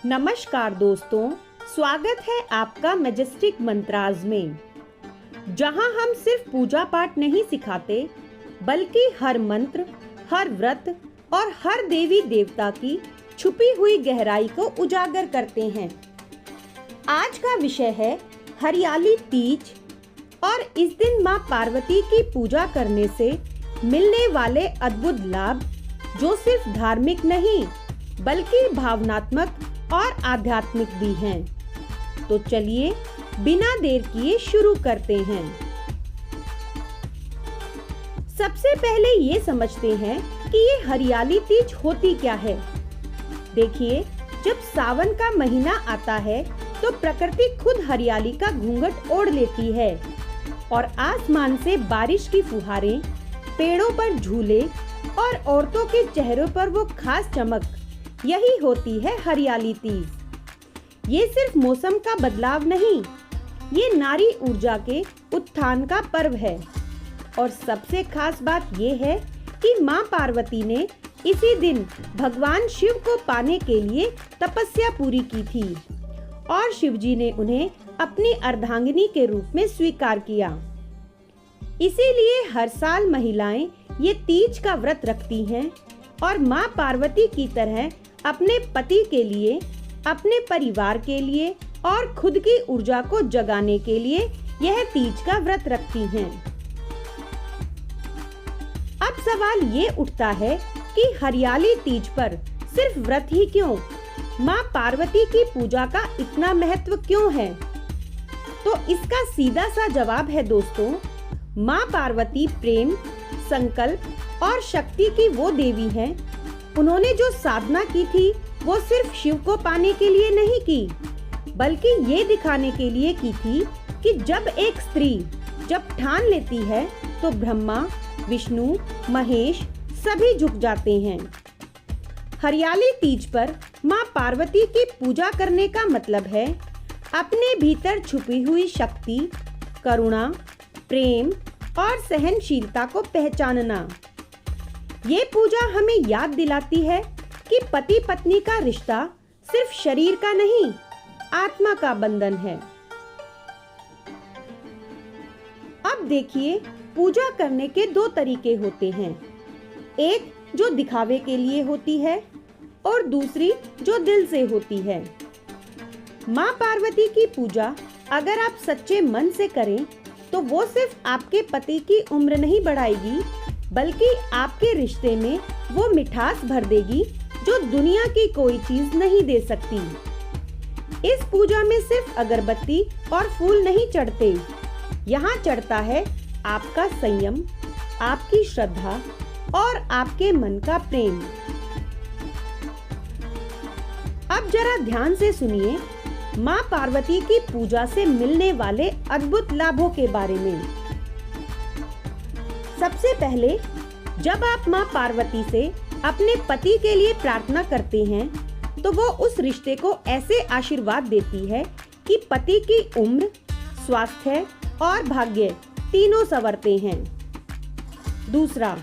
नमस्कार दोस्तों, स्वागत है आपका मैजेस्टिक मंत्राज में, जहां हम सिर्फ पूजा पाठ नहीं सिखाते बल्कि हर मंत्र, हर व्रत और हर देवी देवता की छुपी हुई गहराई को उजागर करते हैं। आज का विषय है हरियाली तीज और इस दिन मां पार्वती की पूजा करने से मिलने वाले अद्भुत लाभ, जो सिर्फ धार्मिक नहीं बल्कि भावनात्मक और आध्यात्मिक भी हैं। तो चलिए बिना देर किए शुरू करते हैं। सबसे पहले ये समझते हैं कि ये हरियाली तीज होती क्या है। देखिए, जब सावन का महीना आता है तो प्रकृति खुद हरियाली का घूंघट ओढ़ लेती है और आसमान से बारिश की फुहारें, पेड़ों पर झूले और औरतों के चेहरों पर वो खास चमक, यही होती है हरियाली तीज। ये सिर्फ मौसम का बदलाव नहीं, ये नारी ऊर्जा के उत्थान का पर्व है। और सबसे खास बात ये है कि मां पार्वती ने इसी दिन भगवान शिव को पाने के लिए तपस्या पूरी की थी और शिवजी ने उन्हें अपनी अर्धांगिनी के रूप में स्वीकार किया। इसीलिए हर साल महिलाएं ये तीज का व्रत रखती हैं और मां पार्वती की तरह अपने पति के लिए, अपने परिवार के लिए और खुद की ऊर्जा को जगाने के लिए यह तीज का व्रत रखती हैं। अब सवाल ये उठता है कि हरियाली तीज पर सिर्फ व्रत ही क्यों? मां पार्वती की पूजा का इतना महत्व क्यों है? तो इसका सीधा सा जवाब है दोस्तों, मां पार्वती प्रेम, संकल्प और शक्ति की वो देवी हैं। उन्होंने जो साधना की थी वो सिर्फ शिव को पाने के लिए नहीं की, बल्कि ये दिखाने के लिए की थी कि जब एक स्त्री जब ठान लेती है तो ब्रह्मा, विष्णु, महेश सभी झुक जाते हैं। हरियाली तीज पर मां पार्वती की पूजा करने का मतलब है अपने भीतर छुपी हुई शक्ति, करुणा, प्रेम और सहनशीलता को पहचानना। ये पूजा हमें याद दिलाती है कि पति पत्नी का रिश्ता सिर्फ शरीर का नहीं, आत्मा का बंधन है। अब देखिए, पूजा करने के दो तरीके होते हैं, एक जो दिखावे के लिए होती है और दूसरी जो दिल से होती है। मां पार्वती की पूजा अगर आप सच्चे मन से करें तो वो सिर्फ आपके पति की उम्र नहीं बढ़ाएगी, बल्कि आपके रिश्ते में वो मिठास भर देगी जो दुनिया की कोई चीज नहीं दे सकती। इस पूजा में सिर्फ अगरबत्ती और फूल नहीं चढ़ते, यहाँ चढ़ता है आपका संयम, आपकी श्रद्धा और आपके मन का प्रेम। अब जरा ध्यान से सुनिए मां पार्वती की पूजा से मिलने वाले अद्भुत लाभों के बारे में। सबसे पहले, जब आप मां पार्वती से अपने पति के लिए प्रार्थना करते हैं तो वो उस रिश्ते को ऐसे आशीर्वाद देती है कि पति की उम्र, स्वास्थ्य और भाग्य तीनों संवरते हैं। दूसरा,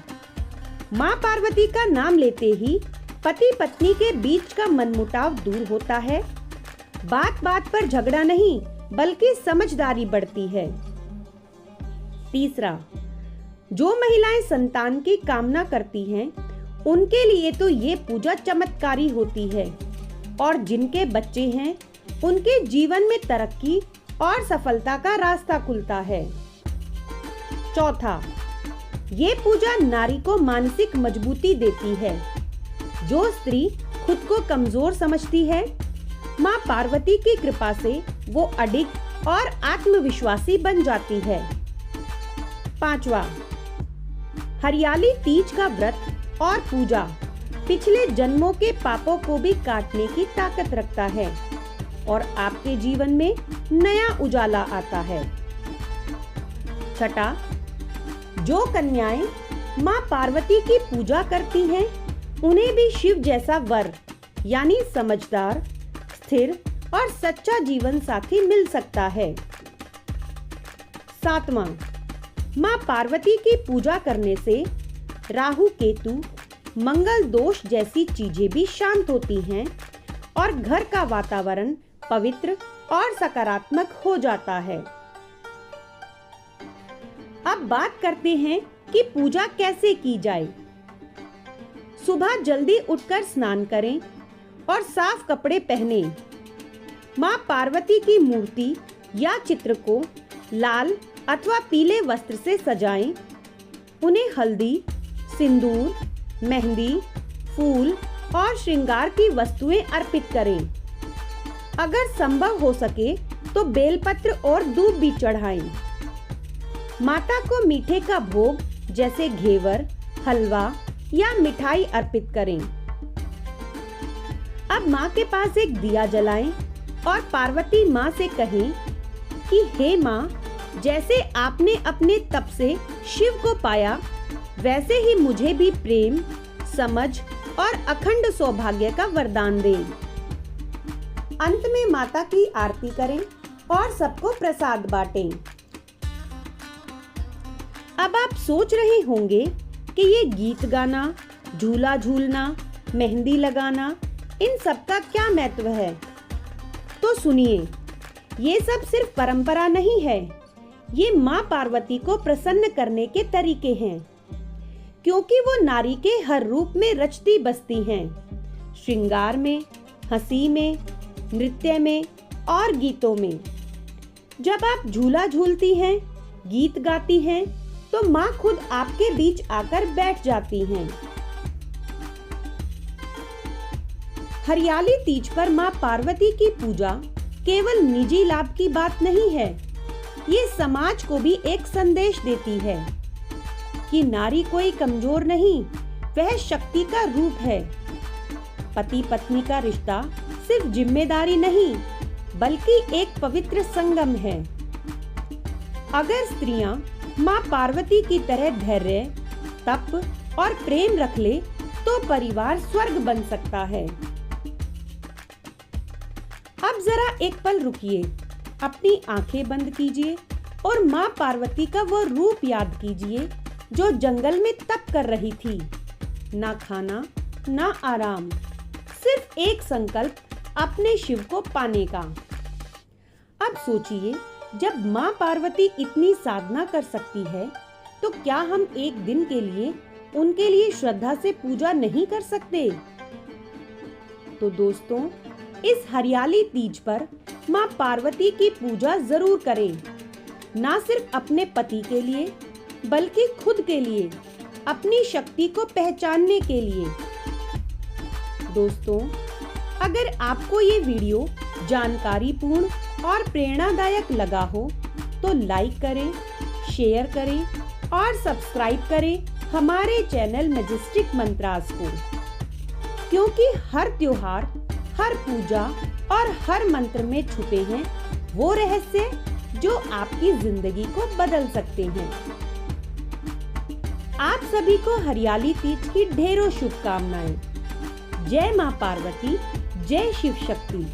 मां पार्वती का नाम लेते ही पति पत्नी के बीच का मनमुटाव दूर होता है। बात बात पर झगड़ा नहीं बल्कि समझदारी बढ़ती है। तीसरा, जो महिलाएं संतान की कामना करती हैं उनके लिए तो ये पूजा चमत्कारी होती है और जिनके बच्चे हैं उनके जीवन में तरक्की और सफलता का रास्ता खुलता है। चौथा, ये पूजा नारी को मानसिक मजबूती देती है। जो स्त्री खुद को कमजोर समझती है, मां पार्वती की कृपा से वो अडिग और आत्मविश्वासी बन जाती है। पांचवा, हरियाली तीज का व्रत और पूजा पिछले जन्मों के पापों को भी काटने की ताकत रखता है और आपके जीवन में नया उजाला आता है। छठा, जो कन्याएं मां पार्वती की पूजा करती हैं उन्हें भी शिव जैसा वर यानी समझदार, स्थिर और सच्चा जीवन साथी मिल सकता है। सातवां, मां पार्वती की पूजा करने से राहु, केतु, मंगल दोष जैसी चीजें भी शांत होती हैं और घर का वातावरण पवित्र और सकारात्मक हो जाता है। अब बात करते हैं कि पूजा कैसे की जाए। सुबह जल्दी उठकर स्नान करें और साफ कपड़े पहने। मां पार्वती की मूर्ति या चित्र को लाल अथवा पीले वस्त्र से सजाएं। उन्हें हल्दी, सिंदूर, मेहंदी, फूल और श्रृंगार की वस्तुएं अर्पित करें। अगर संभव हो सके तो बेलपत्र और दूब भी चढ़ाएं। माता को मीठे का भोग जैसे घेवर, हलवा या मिठाई अर्पित करें। अब मां के पास एक दिया जलाएं और पार्वती मां से कहें कि हे मां, जैसे आपने अपने तप से शिव को पाया, वैसे ही मुझे भी प्रेम, समझ और अखंड सौभाग्य का वरदान दें। अंत में माता की आरती करें और सबको प्रसाद बांटें। अब आप सोच रहे होंगे कि ये गीत गाना, झूला झूलना, मेहंदी लगाना, इन सब का क्या महत्व है? तो सुनिए, ये सब सिर्फ परंपरा नहीं है, ये माँ पार्वती को प्रसन्न करने के तरीके हैं, क्योंकि वो नारी के हर रूप में रचती बसती हैं, श्रृंगार में, हंसी में, नृत्य में और गीतों में। जब आप झूला झूलती हैं, गीत गाती हैं, तो माँ खुद आपके बीच आकर बैठ जाती हैं। हरियाली तीज पर माँ पार्वती की पूजा केवल निजी लाभ की बात नहीं है, ये समाज को भी एक संदेश देती है कि नारी कोई कमजोर नहीं, वह शक्ति का रूप है। पति पत्नी का रिश्ता सिर्फ जिम्मेदारी नहीं, बल्कि एक पवित्र संगम है। अगर स्त्रियां माँ पार्वती की तरह धैर्य, तप और प्रेम रख ले, तो परिवार स्वर्ग बन सकता है। अब जरा एक पल रुकिए, अपनी आंखें बंद कीजिए और माँ पार्वती का वो रूप याद कीजिए जो जंगल में तप कर रही थी। ना खाना, ना आराम, सिर्फ एक संकल्प, अपने शिव को पाने का। अब सोचिए, जब माँ पार्वती इतनी साधना कर सकती है, तो क्या हम एक दिन के लिए उनके लिए श्रद्धा से पूजा नहीं कर सकते? तो दोस्तों, इस हरियाली तीज पर माँ पार्वती की पूजा जरूर करें, ना सिर्फ अपने पति के लिए, बल्कि खुद के लिए, अपनी शक्ति को पहचानने के लिए। दोस्तों, अगर आपको ये वीडियो जानकारीपूर्ण और प्रेरणादायक लगा हो, तो लाइक करें, शेयर करें और सब्सक्राइब करें हमारे चैनल मैजेस्टिक मंत्रास को, क्योंकि हर त्योहार, हर पूजा और हर मंत्र में छुपे हैं वो रहस्य जो आपकी जिंदगी को बदल सकते हैं। आप सभी को हरियाली तीज की ढेरों शुभकामनाएं। जय मां पार्वती, जय शिव शक्ति।